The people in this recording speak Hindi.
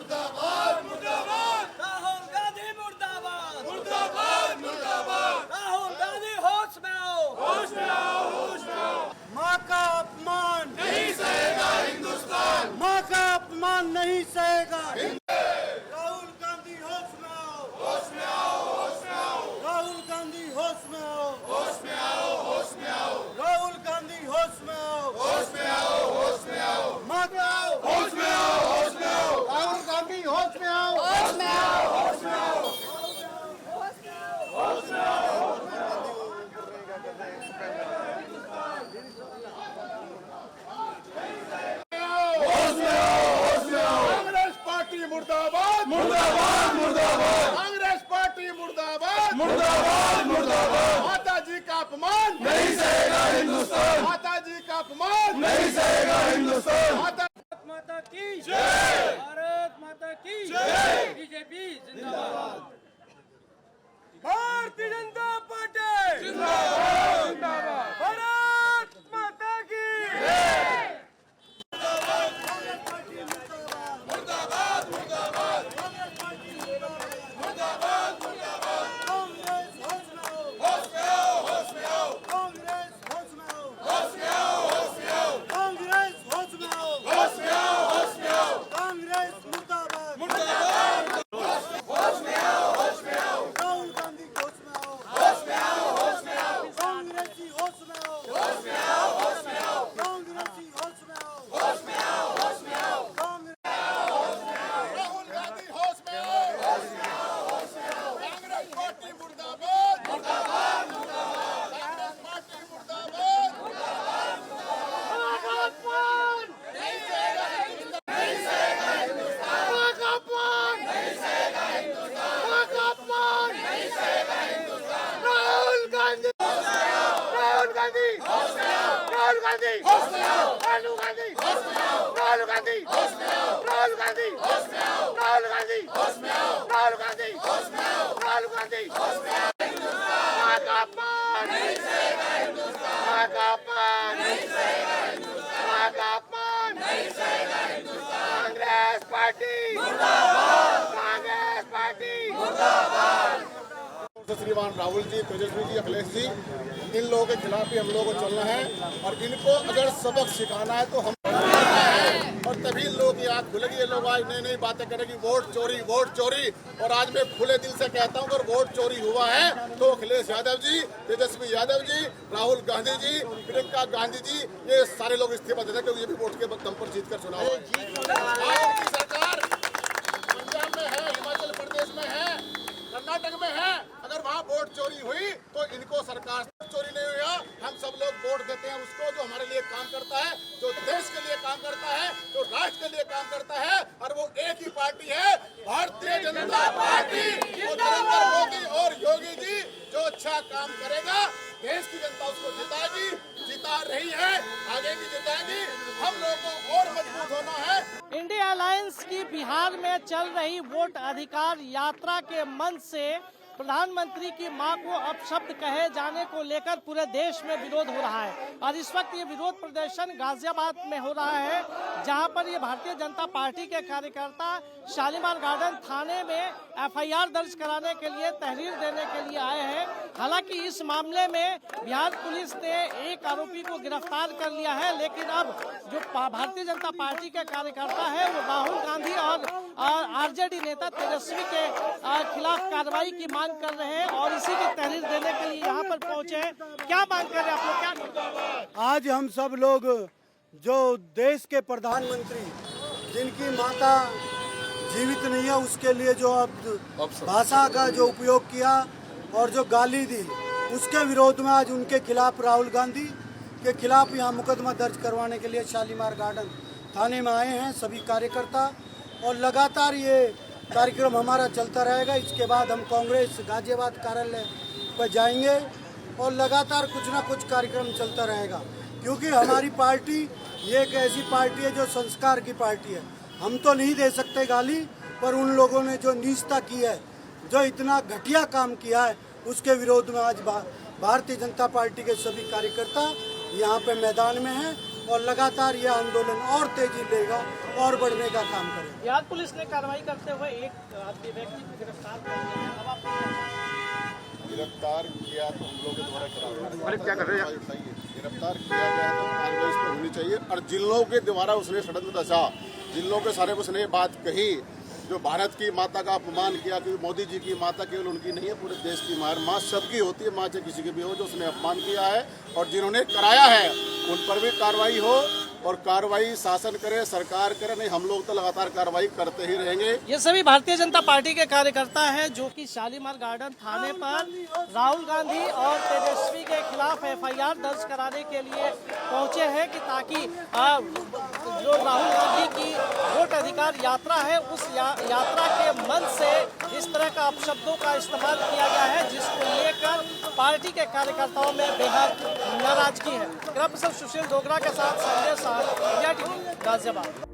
मुर्दाबाद मुर्दाबाद, राहुल गांधी मुर्दाबाद, मुर्दाबाद मुर्दाबाद, राहुल गांधी होश में आओ, होश में आओ, होश में आओ। माँ का अपमान नहीं सहेगा हिंदुस्तान, माँ का अपमान नहीं सहेगा। राहुल गांधी होश में आओ, होश में आओ, होश में आओ, राहुल गांधी होश में आओ, होश में आओ, होश में आओ, राहुल गांधी होश में आओ, होश में आओ, होश में आओ, माँ का आओ, होश में आओ, होश में आओ, राहुल गांधी होश में आओ, होश में आओ, होश में आओ। कांग्रेस पार्टी मुर्दाबाद मुर्दाबाद मुर्दाबाद, कांग्रेस पार्टी मुर्दाबाद मुर्दाबाद मुर्दाबाद। माता जी का अपमान नहीं सहेगा हिंदुस्तान, माता जी का अपमान नहीं सहेगा हिंदुस्तान। माता भारत माता की जय, भारत माता की जय। बीजेपी जिंदाबाद, भारतीय जनता पार्टी जिंदाबाद जिंदाबाद, भारत माता की मुर्दाबाद मुर्दाबाद, मुर्दाबाद मुर्दाबाद। कांग्रेस होश में आओ, होश में आओ, होश में आओ, कांग्रेस होश में आओ, होश में आओ, होश में आओ, कांग्रेस होश में आओ, होश में आओ, होश में आओ, कांग्रेस मुर्दाबाद, मुर्दाबाद। होश में आओ, होश में आओ, राहुल गांधी होश में आओ, होश में आओ, होश में आओ, कांग्रेसी होश में आओ, होश में आओ, होश में आओ, कांग्रेसी होश में आओ, होश में आओ, होश में आओ। कांग्रेस राहुल गांधी होश में आओ, होश में आओ, होश में आओ। कांग्रेस पार्टी मुर्दाबाद मुर्दाबाद मुर्दाबाद, कांग्रेस पार्टी मुर्दाबाद मुर्दाबाद मुर्दाबाद। नहीं सहेगा हिंदुस्तान, नहीं सहेगा हिंदुस्तान, का अपमान नहीं सहेगा हिंदुस्तान, का अपमान नहीं सहेगा हिंदुस्तान। राहुल गांधी राहुल गांधी होश में आओ, राहुल गांधी होश में आओ, राहुल गांधी होश में आओ, राहुल गांधी होश में आओ, राहुल गांधी होश में आओ, राहुल गांधी होश में आओ, राहुल गांधी होश में आओ, राहुल गांधी होश में आओ। हिंदुस्तान का अपमान नहीं सहेगा हिंदुस्तान, का अपमान नहीं सहेगा हिंदुस्तान, का अपमान नहीं सहेगा हिंदुस्तान। कांग्रेस पार्टी मुर्दाबाद, कांग्रेस पार्टी मुर्दाबाद। श्रीमान राहुल जी, तेजस्वी जी, अखिलेश जी, इन लोगों के खिलाफ ही हम लोगों को चलना है और इनको अगर सबक सिखाना है तो हम और तभी लोग की आँख खुलेगी। ये लोग आज नई नई बातें करेंगे, वोट चोरी वोट चोरी। और आज मैं खुले दिल से कहता हूँ अगर वोट चोरी हुआ है तो अखिलेश यादव जी, तेजस्वी यादव जी, राहुल गांधी जी, प्रियंका गांधी जी, ये सारे लोग इस्तीफा देते हैं क्योंकि ये भी वोट के दम पर जीत कर चुनाव है। सरकार पंजाब में है, हिमाचल प्रदेश में है, कर्नाटक में है। अगर वहाँ वोट चोरी हुई तो इनको सरकार चोरी नहीं हुआ। हम सब लोग वोट देते हैं उसको जो हमारे लिए काम करता है, जो देश के लिए काम करता है, जो राष्ट्र के लिए काम करता है। और वो एक ही पार्टी है, भारतीय जनता पार्टी। वो नरेंद्र मोदी और योगी जी जो अच्छा काम करेगा देश की जनता उसको जिताएगी, जिता रही है, आगे भी जिताएगी। हम लोगों को और मजबूत होना है। इंडिया अलायंस की बिहार में चल रही वोट अधिकार यात्रा के मंच से प्रधानमंत्री की मां को अपशब्द कहे जाने को लेकर पूरे देश में विरोध हो रहा है और इस वक्त ये विरोध प्रदर्शन गाजियाबाद में हो रहा है, जहां पर ये भारतीय जनता पार्टी के कार्यकर्ता शालीमार गार्डन थाने में एफआईआर दर्ज कराने के लिए, तहरीर देने के लिए आए हैं। हालांकि इस मामले में बिहार पुलिस ने एक आरोपी को गिरफ्तार कर लिया है, लेकिन अब जो भारतीय जनता पार्टी के कार्यकर्ता है वो राहुल गांधी और आरजेडी नेता तेजस्वी के खिलाफ कार्रवाई की मांग कर रहे हैं और इसी की तहरीर देने के लिए यहाँ पर पहुंचे हैं। क्या मांग कर रहे हैं आप लोग? क्या आज हम सब लोग जो देश के प्रधानमंत्री जिनकी माता जीवित नहीं है उसके लिए जो अब भाषा का जो उपयोग किया और जो गाली दी, उसके विरोध में आज उनके खिलाफ राहुल गांधी के खिलाफ यहाँ मुकदमा दर्ज करवाने के लिए शालीमार गार्डन थाने में आए हैं सभी कार्यकर्ता। और लगातार ये कार्यक्रम हमारा चलता रहेगा। इसके बाद हम कांग्रेस गाजियाबाद कार्यालय पर जाएंगे और लगातार कुछ ना कुछ कार्यक्रम चलता रहेगा, क्योंकि हमारी पार्टी ये एक ऐसी पार्टी है जो संस्कार की पार्टी है। हम तो नहीं दे सकते गाली, पर उन लोगों ने जो नीचता की है, जो इतना घटिया काम किया है, उसके विरोध में आज भारतीय जनता पार्टी के सभी कार्यकर्ता यहाँ पे मैदान में हैं और लगातार यह आंदोलन और तेजी लेगा और बढ़ने का काम करेगा। बिहार पुलिस ने कार्रवाई करते हुए एक व्यक्ति को गिरफ्तार कर लिया है। अब आप गिरफ्तार किया तो हम लोग के द्वारा करा क्या कर रहे हैं? गिरफ्तार किया गया तो कार्रवाई इस पर होनी चाहिए। और जिन लोगों के द्वारा उसने षड्यंत्र रचा, जिन लोगों के सारे उसने बात कही, जो भारत की माता का अपमान किया कि मोदी जी की माता केवल उनकी नहीं है, पूरे देश की माँ सबकी होती है, माँ चाहे किसी की भी हो, जो उसने अपमान किया है और जिन्होंने कराया है उन पर भी कार्रवाई हो। और कार्रवाई शासन करे, सरकार करे, नहीं हम लोग तो लगातार कार्रवाई करते ही रहेंगे। ये सभी भारतीय जनता पार्टी के कार्यकर्ता हैं जो कि शालीमार गार्डन थाने पर राहुल गांधी और तेजस्वी के खिलाफ एफआईआर दर्ज कराने के लिए पहुंचे हैं कि ताकि जो राहुल गांधी की वोट अधिकार यात्रा है उस यात्रा के मंच से इस तरह का अपशब्दों का इस्तेमाल किया गया है, जिसको लेकर पार्टी के कार्यकर्ताओं में बेहद नाराजगी है। सुशील डोगरा के साथ संजय साह, इंडिया टीवी, गाजियाबाद।